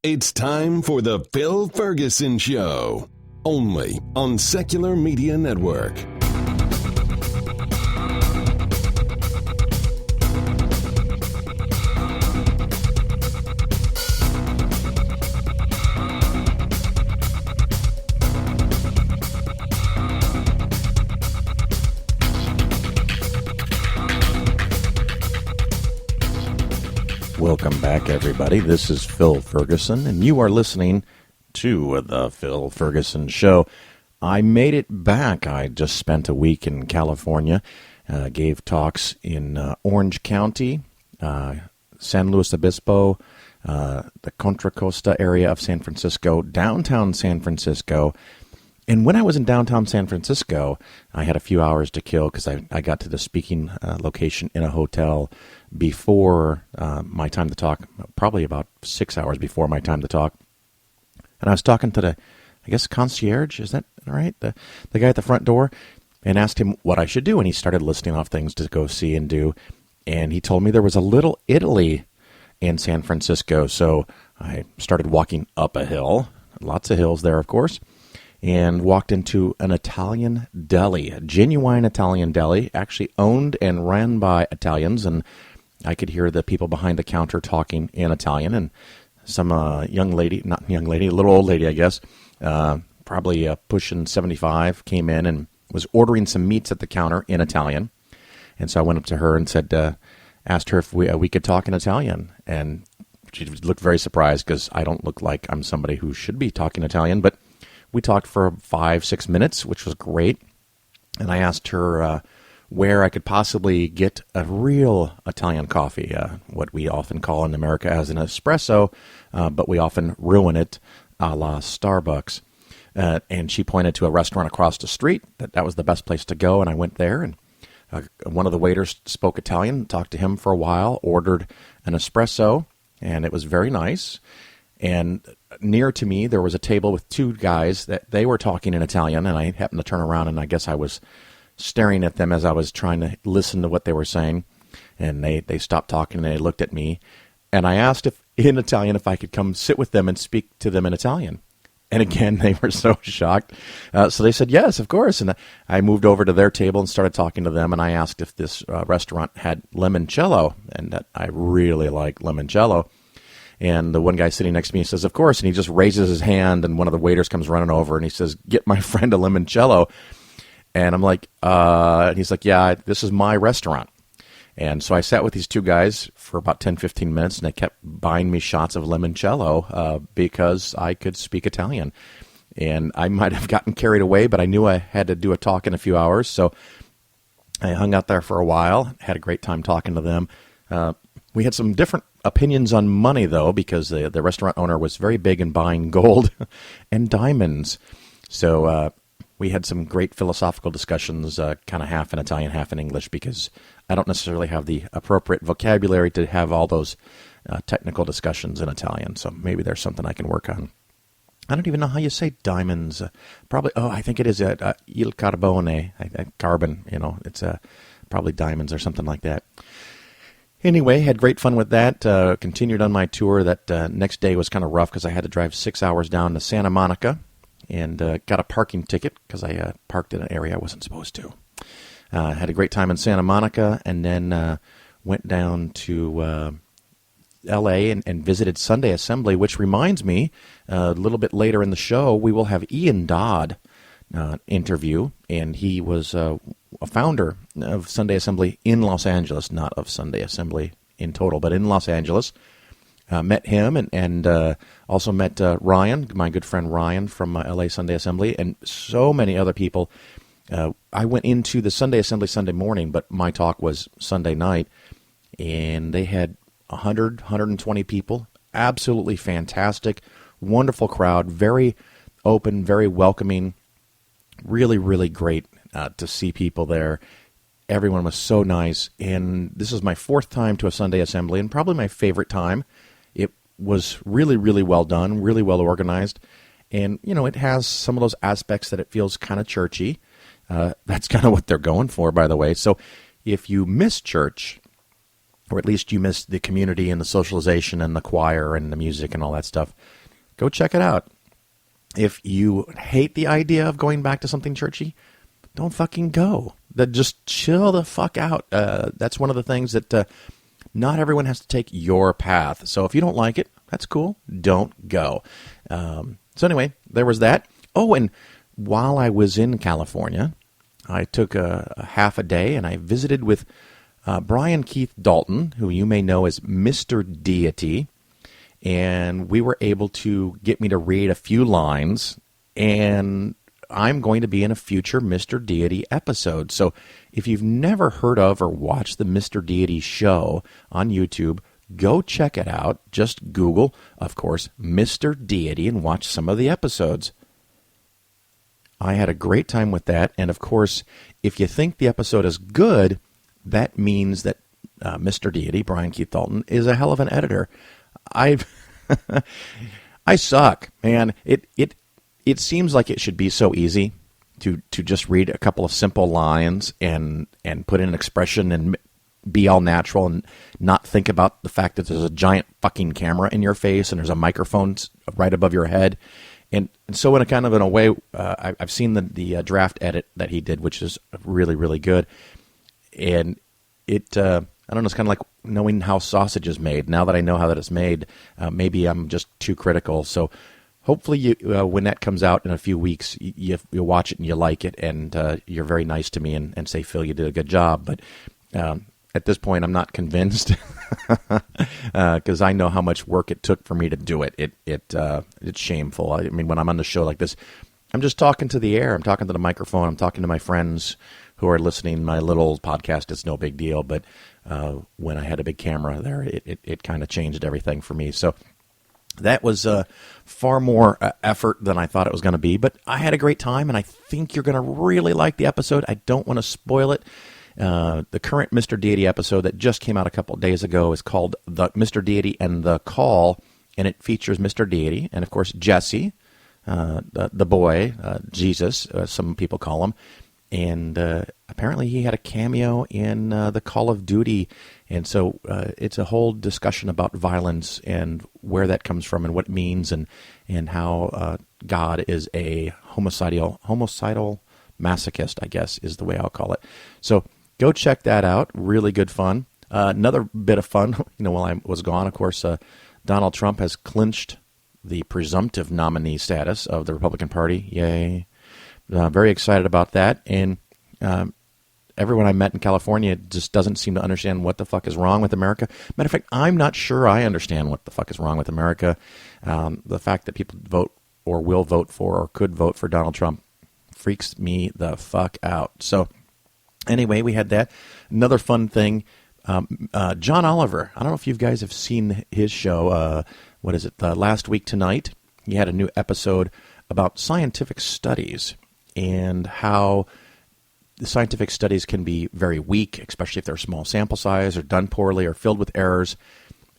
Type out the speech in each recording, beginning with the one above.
It's time for the Phil Ferguson Show, only on Secular Media Network. Welcome back, everybody. This is Phil Ferguson, and you are listening to the Phil Ferguson Show. I made it back. I just spent a week in California, gave talks in Orange County, San Luis Obispo, the Contra Costa area of San Francisco, downtown San Francisco. And when I was in downtown San Francisco, I had a few hours to kill because I got to the speaking location in a hotel before my time to talk, probably about 6 hours before my time to talk. And I was talking to the, I guess, concierge, is that right? The guy at the front door, and asked him what I should do. And he started listing off things to go see and do. And he told me there was a little Italy in San Francisco. So I started walking up a hill, lots of hills there, of course, and walked into an Italian deli, a genuine Italian deli, actually owned and ran by Italians. And I could hear the people behind the counter talking in Italian, and some young lady, not young lady, a little old lady, I guess, probably pushing 75, came in and was ordering some meats at the counter in Italian. And so I went up to her and said, asked her if we could talk in Italian. And she looked very surprised because I don't look like I'm somebody who should be talking Italian, but we talked for 5-6 minutes, which was great. And I asked her where I could possibly get a real Italian coffee, what we often call in America as an espresso, but we often ruin it a la Starbucks. And she pointed to a restaurant across the street. That was the best place to go, and I went there. And one of the waiters spoke Italian, talked to him for a while, ordered an espresso, and it was very nice. And near to me, there was a table with two guys that they were talking in Italian, and I happened to turn around, and I guess I was staring at them as I was trying to listen to what they were saying. And they stopped talking, and they looked at me. And I asked in Italian if I could come sit with them and speak to them in Italian. And again, they were so shocked. So they said, yes, of course. And I moved over to their table and started talking to them, and I asked if this restaurant had limoncello, and that I really like limoncello. And the one guy sitting next to me says, of course, and he just raises his hand, and one of the waiters comes running over, and he says, get my friend a limoncello. And I'm like, and he's like, yeah, this is my restaurant. And so I sat with these two guys for about 10, 15 minutes, and they kept buying me shots of limoncello because I could speak Italian. And I might have gotten carried away, but I knew I had to do a talk in a few hours. So I hung out there for a while, had a great time talking to them. We had some different opinions on money, though, because the restaurant owner was very big in buying gold and diamonds. So we had some great philosophical discussions, kind of half in Italian, half in English, because I don't necessarily have the appropriate vocabulary to have all those technical discussions in Italian. So maybe there's something I can work on. I don't even know how you say diamonds. Probably, I think it is il carbone, carbon, it's probably diamonds or something like that. Anyway, had great fun with that. Continued on my tour. That next day was kind of rough because I had to drive 6 hours down to Santa Monica and got a parking ticket because I parked in an area I wasn't supposed to. Had a great time in Santa Monica, and then went down to L.A. and visited Sunday Assembly, which reminds me, a little bit later in the show, we will have Ian Dodd interview, and he was a founder of Sunday Assembly in Los Angeles, not of Sunday Assembly in total, but in Los Angeles. Met him and also met Ryan, my good friend Ryan from LA Sunday Assembly, and so many other people. I went into the Sunday Assembly Sunday morning, but my talk was Sunday night, and they had 100, 120 people. Absolutely fantastic, wonderful crowd, very open, very welcoming, really, really great to see people there. Everyone was so nice, and this is my fourth time to a Sunday Assembly, and probably my favorite time. It was really, really well done, really well organized, and, it has some of those aspects that it feels kind of churchy. That's kind of what they're going for, by the way. So if you miss church, or at least you miss the community and the socialization and the choir and the music and all that stuff, go check it out. If you hate the idea of going back to something churchy, don't fucking go. Just chill the fuck out. That's one of the things that not everyone has to take your path. So if you don't like it, that's cool. Don't go. So anyway, there was that. Oh, and while I was in California, I took a half a day and I visited with Brian Keith Dalton, who you may know as Mr. Deity. And we were able to get me to read a few lines, and I'm going to be in a future Mr. Deity episode. So if you've never heard of or watched the Mr. Deity show on YouTube, go check it out. Just Google, of course, Mr. Deity and watch some of the episodes. I had a great time with that. And of course, if you think the episode is good, that means that Mr. Deity, Brian Keith Dalton, is a hell of an editor. I suck, man. It seems like it should be so easy to just read a couple of simple lines and put in an expression and be all natural and not think about the fact that there's a giant fucking camera in your face and there's a microphone right above your head. And so in a way, I've seen the draft edit that he did, which is really, really good. And it, I don't know, it's kind of like knowing how sausage is made. Now that I know how that it's made, maybe I'm just too critical. So hopefully you, when that comes out in a few weeks, you'll watch it and you like it, and you're very nice to me and say, Phil, you did a good job. But at this point, I'm not convinced because I know how much work it took for me to do it. It's shameful. I mean, when I'm on the show like this, I'm just talking to the air. I'm talking to the microphone. I'm talking to my friends who are listening. My little podcast, it's no big deal. But when I had a big camera there, it kind of changed everything for me. So that was far more effort than I thought it was going to be. But I had a great time, and I think you're going to really like the episode. I don't want to spoil it. The current Mr. Deity episode that just came out a couple of days ago is called The Mr. Deity and the Call, and it features Mr. Deity and, of course, Jesse, the boy, Jesus, some people call him. And apparently he had a cameo in the Call of Duty. And so it's a whole discussion about violence and where that comes from and what it means and how God is a homicidal masochist, I guess, is the way I'll call it. So go check that out. Really good fun. Another bit of fun, while I was gone, of course, Donald Trump has clinched the presumptive nominee status of the Republican Party. Yay. Very excited about that. And everyone I met in California just doesn't seem to understand what the fuck is wrong with America. Matter of fact, I'm not sure I understand what the fuck is wrong with America. The fact that people vote or will vote for or could vote for Donald Trump freaks me the fuck out. So anyway, we had that. Another fun thing, John Oliver. I don't know if you guys have seen his show. What is it? Last Week Tonight. He had a new episode about scientific studies and how the scientific studies can be very weak, especially if they're small sample size or done poorly or filled with errors.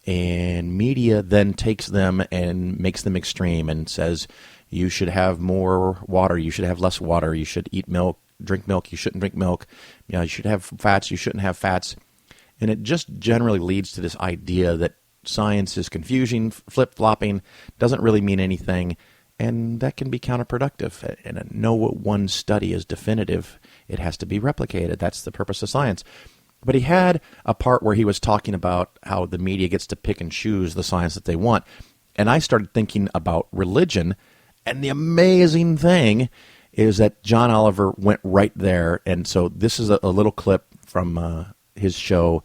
And media then takes them and makes them extreme and says, you should have more water, you should have less water, you should eat milk, drink milk, you shouldn't drink milk, you should have fats, you shouldn't have fats. And it just generally leads to this idea that science is confusing, flip-flopping, doesn't really mean anything, and that can be counterproductive. And no one study is definitive. It has to be replicated. That's the purpose of science. But he had a part where he was talking about how the media gets to pick and choose the science that they want. And I started thinking about religion, and the amazing thing is that John Oliver went right there. And so this is a little clip from his show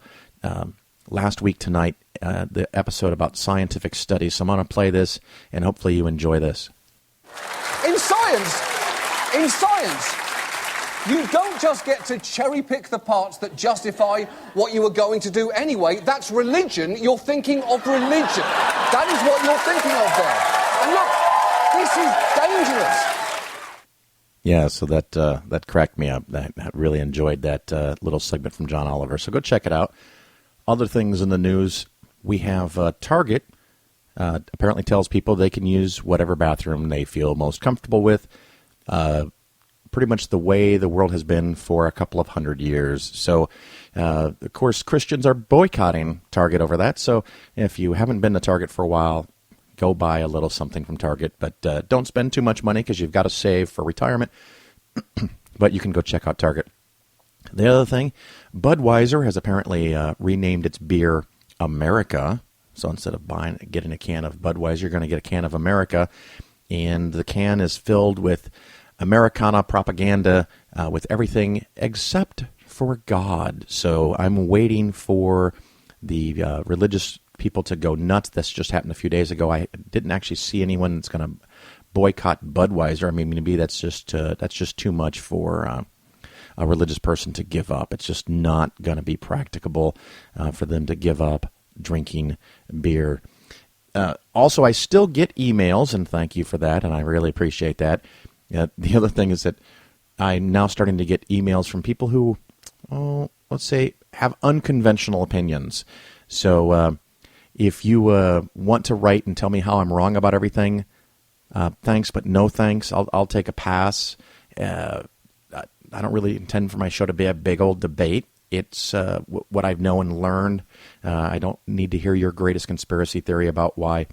Last Week Tonight, the episode about scientific studies. So I'm going to play this, and hopefully you enjoy this. In science, you don't just get to cherry-pick the parts that justify what you were going to do anyway. That's religion. You're thinking of religion. That is what you're thinking of there. And look, this is dangerous. Yeah, so that cracked me up. I really enjoyed that little segment from John Oliver. So go check it out. Other things in the news, we have Target apparently tells people they can use whatever bathroom they feel most comfortable with. pretty much the way the world has been for a couple of 100 years. So, of course, Christians are boycotting Target over that. So if you haven't been to Target for a while, go buy a little something from Target. But don't spend too much money because you've got to save for retirement. But you can go check out Target. The other thing, Budweiser has apparently renamed its beer America. So instead of getting a can of Budweiser, you're going to get a can of America. And the can is filled with Americana propaganda with everything except for God. So I'm waiting for the religious people to go nuts. This just happened a few days ago. I didn't actually see anyone that's going to boycott Budweiser. I mean, maybe that's just too much for a religious person to give up. It's just not going to be practicable for them to give up drinking beer. Also, I still get emails, and thank you for that, and I really appreciate that. The other thing is that I'm now starting to get emails from people who, let's say, have unconventional opinions. So if you want to write and tell me how I'm wrong about everything, thanks, but no thanks. I'll take a pass. I don't really intend for my show to be a big old debate. It's what I've known and learned. I don't need to hear your greatest conspiracy theory about why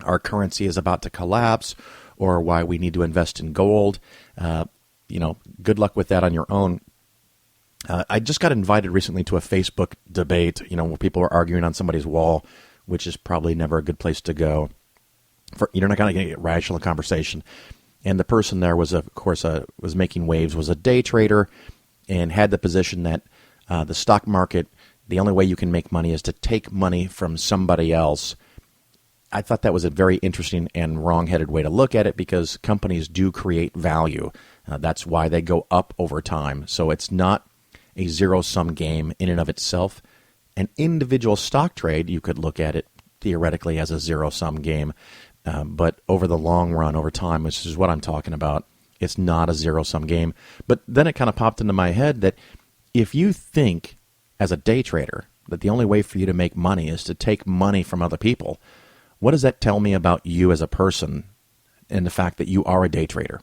our currency is about to collapse or why we need to invest in gold. Good luck with that on your own. I just got invited recently to a Facebook debate, where people are arguing on somebody's wall, which is probably never a good place to go. You're not going to get rational conversation. And the person there was, of course, was making waves, was a day trader, and had the position that the stock market, the only way you can make money is to take money from somebody else. I thought that was a very interesting and wrong-headed way to look at it because companies do create value. That's why they go up over time. So it's not a zero-sum game in and of itself. An individual stock trade, you could look at it theoretically as a zero-sum game. But over the long run, over time, which is what I'm talking about, it's not a zero-sum game. But then it kind of popped into my head that if you think as a day trader that the only way for you to make money is to take money from other people, what does that tell me about you as a person and the fact that you are a day trader?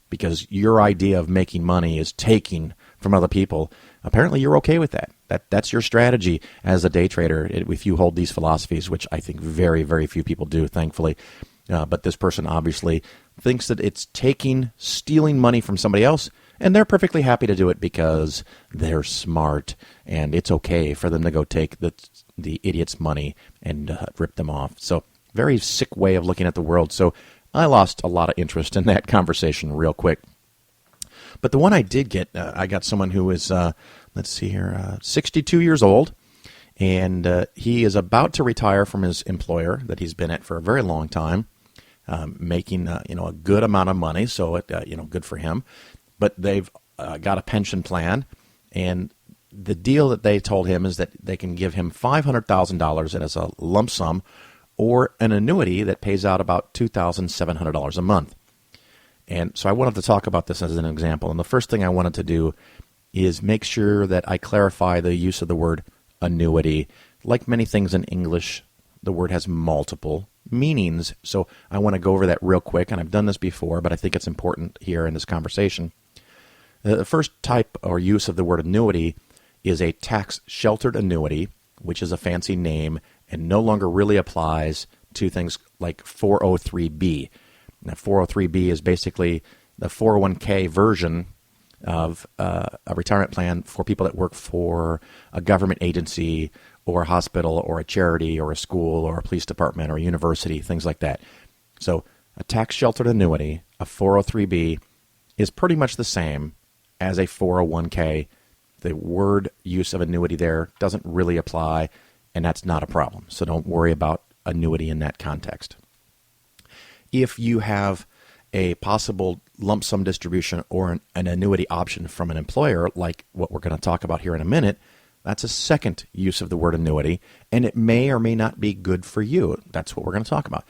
Because your idea of making money is taking from other people. Apparently you're okay with that. That's your strategy as a day trader if you hold these philosophies, which I think very, very few people do, thankfully. But this person obviously thinks that it's stealing money from somebody else, and they're perfectly happy to do it because they're smart, and it's okay for them to go take the idiot's money and rip them off. So very sick way of looking at the world. So I lost a lot of interest in that conversation real quick. But the one I did get, I got someone who is, 62 years old, and he is about to retire from his employer that he's been at for a very long time, making a good amount of money, so good for him. But they've got a pension plan, and the deal that they told him is that they can give him $500,000 as a lump sum, or an annuity that pays out about $2,700 a month. And so I wanted to talk about this as an example. And the first thing I wanted to do is make sure that I clarify the use of the word annuity. Like many things in English, the word has multiple meanings. So I want to go over that real quick. And I've done this before, but I think it's important here in this conversation. The first type or use of the word annuity is a tax-sheltered annuity, which is a fancy name and no longer really applies to things like 403B. Now, 403B is basically the 401k version of a retirement plan for people that work for a government agency or a hospital or a charity or a school or a police department or a university, things like that. So a tax-sheltered annuity, a 403B, is pretty much the same as a 401k. The word use of annuity there doesn't really apply, and that's not a problem. So don't worry about annuity in that context. If you have a possible lump sum distribution or an annuity option from an employer, like what we're going to talk about here in a minute, that's a second use of the word annuity, and it may or may not be good for you. That's what we're going to talk about.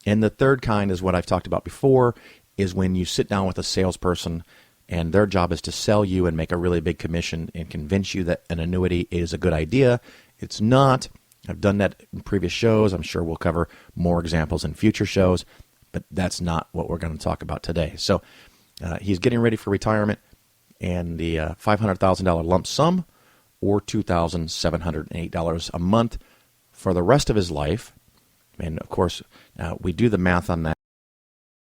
And the third kind is what I've talked about before, is when you sit down with a salesperson and their job is to sell you and make a really big commission and convince you that an annuity is a good idea. It's not. I've done that in previous shows. I'm sure we'll cover more examples in future shows, but that's not what we're going to talk about today. So He's getting ready for retirement, and the $500,000 lump sum, or $2,708 a month for the rest of his life. And, of course, we do the math on that.